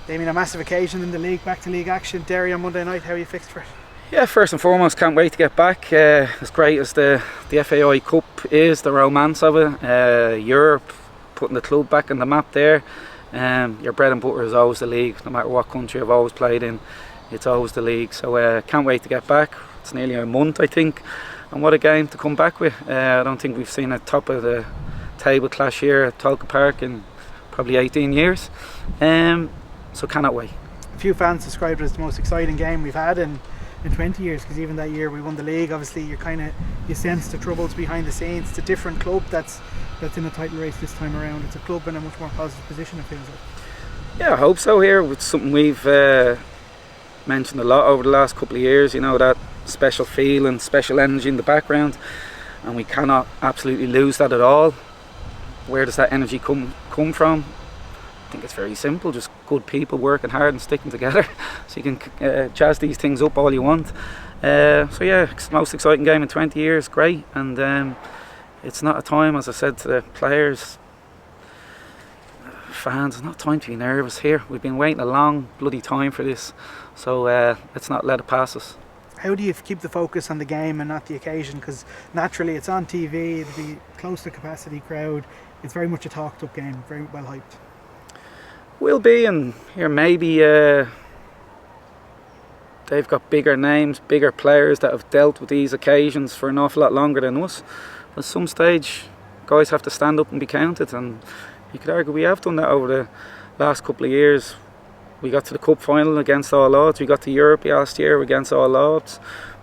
Damien, a massive occasion in the league, back to league action. Derry on Monday night, how are you fixed for it? Yeah, first and foremost, can't wait to get back. As great as the FAI Cup is, the romance of it, Europe, putting the club back on the map there. Your bread and butter is always the league, no matter what country I've always played in, it's always the league. So can't wait to get back. It's nearly a month, I think, and what a game to come back with. I don't think we've seen a top of the table clash here at Tolka Park in probably 18 years. So cannot wait. A few fans described it as the most exciting game we've had in 20 years, because even that year we won the league. Obviously you sense the troubles behind the scenes. It's a different club that's in a title race this time around. It's a club in a much more positive position, it feels like. Yeah, I hope so. Here, it's something we've mentioned a lot over the last couple of years, you know, that special feel and special energy in the background, and we cannot absolutely lose that at all. Where does that energy come from? I think it's very simple, just good people working hard and sticking together. So you can jazz these things up all you want. So yeah, it's the most exciting game in 20 years, great. And it's not a time, as I said to the players, fans, it's not time to be nervous here. We've been waiting a long bloody time for this, so let's not let it pass us. How do you keep the focus on the game and not the occasion? Because naturally it's on TV, it'll be close to capacity crowd. It's very much a talked up game, very well hyped. Will be, and here maybe they've got bigger names, bigger players that have dealt with these occasions for an awful lot longer than us. At some stage, guys have to stand up and be counted, and you could argue we have done that over the last couple of years. We got to the cup final against all odds. We got to Europe last year against all odds.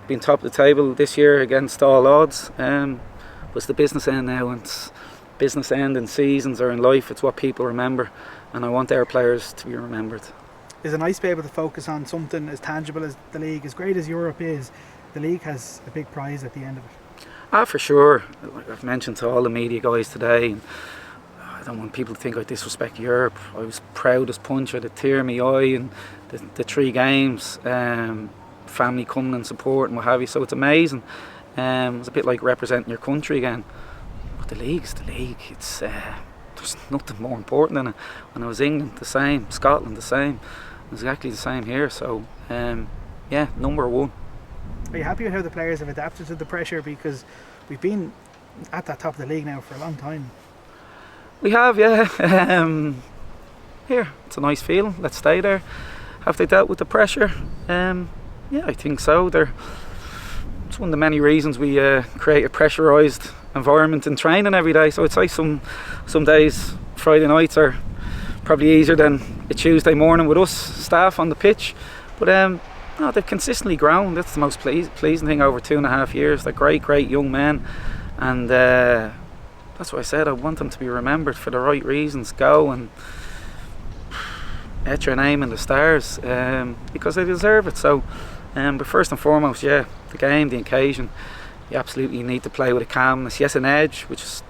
Been top of the table this year against all odds. But it's the business end now, and it's business end in seasons or in life. It's what people remember, and I want our players to be remembered. Is it nice to be able to focus on something as tangible as the league? As great as Europe is, the league has a big prize at the end of it. For sure. Like I've mentioned to all the media guys today, I don't want people to think I disrespect Europe. I was proud as punch. I had a tear in my eye, and the 3 games, family coming and support and what have you. So it's amazing. It's a bit like representing your country again. But the league's the league. It's there's nothing more important than it. When I was England, the same. Scotland, the same. It's exactly the same here. So yeah, number 1. Are you happy with how the players have adapted to the pressure? Because we've been at that top of the league now for a long time. We have, yeah. Here, it's a nice feeling. Let's stay there. Have they dealt with the pressure? Yeah, I think so. It's one of the many reasons we create a pressurised environment in training every day. So I'd say some days, Friday nights are probably easier than a Tuesday morning with us staff on the pitch. But no, they've consistently grown. That's the most pleasing thing over 2.5 years. They're great young men, and that's what I said. I want them to be remembered for the right reasons. Go and etch your name in the stars, because they deserve it. So, but first and foremost, yeah, the game, the occasion. You absolutely need to play with a calmness. Yes, an edge, which is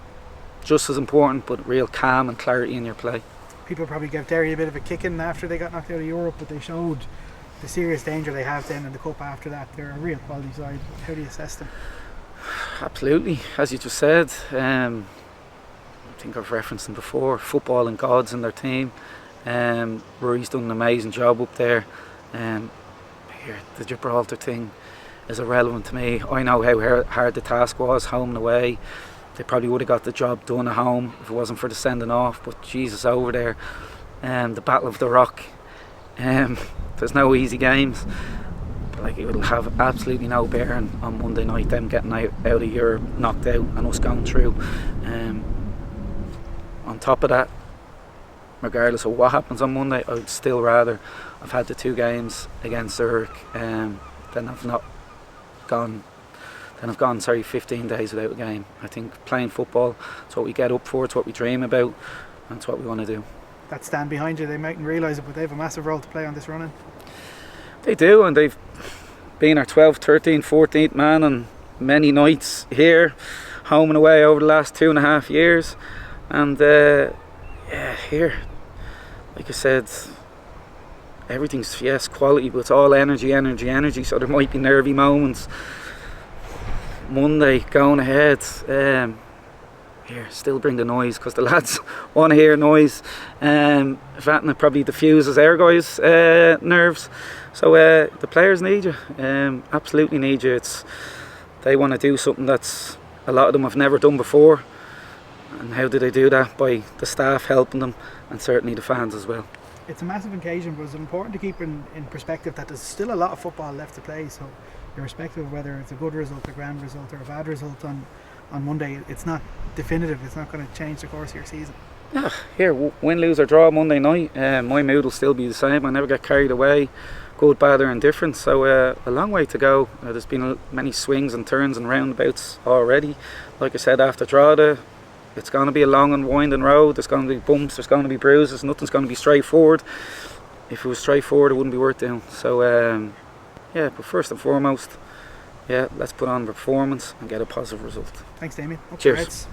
just as important, but real calm and clarity in your play. People probably gave Derry a bit of a kicking after they got knocked out of Europe, but they showed the serious danger they have then in the cup after that. They're a real quality side. How do you assess them? Absolutely, as you just said. I think I've referenced them before. Football and gods in their team. Rory's done an amazing job up there. Here, the Gibraltar thing is irrelevant to me. I know how hard the task was, home and away. They probably would have got the job done at home if it wasn't for the sending off. But Jesus, over there, the Battle of the Rock. There's no easy games. But like, it will have absolutely no bearing on Monday night, them getting out of Europe, knocked out, and us going through. On top of that, regardless of what happens on Monday, I would still rather have had the 2 games against Zurich than have not gone. Then I've gone 15 days without a game. I think playing football, it's what we get up for, it's what we dream about, and it's what we want to do. That stand behind you, they mightn't realise it, but they have a massive role to play on this run-in. They do, and they've been our 12th, 13th, 14th man on many nights here, home and away over the last 2.5 years. And yeah, here, like I said, everything's, yes, quality, but it's all energy. So there might be nervy moments. Monday going ahead, here, still bring the noise, because the lads want to hear noise. If that, it probably diffuses our guys' nerves. So the players need you, absolutely need you. They want to do something that's a lot of them have never done before. And how do they do that? By the staff helping them, and certainly the fans as well. It's a massive occasion, but it's important to keep in perspective that there's still a lot of football left to play. So irrespective of whether it's a good result, a grand result, or a bad result on Monday, it's not definitive. It's not going to change the course of your season. Yeah, here, win, lose or draw Monday night, my mood will still be the same. I never get carried away, good, bad or indifferent. So a long way to go. There's been many swings and turns and roundabouts already. Like I said, after Drogheda, it's going to be a long and winding road. There's going to be bumps, there's going to be bruises. Nothing's going to be straightforward. If it was straightforward, it wouldn't be worth doing. So yeah, but first and foremost, yeah, let's put on a performance and get a positive result. Thanks, Damien. Cheers.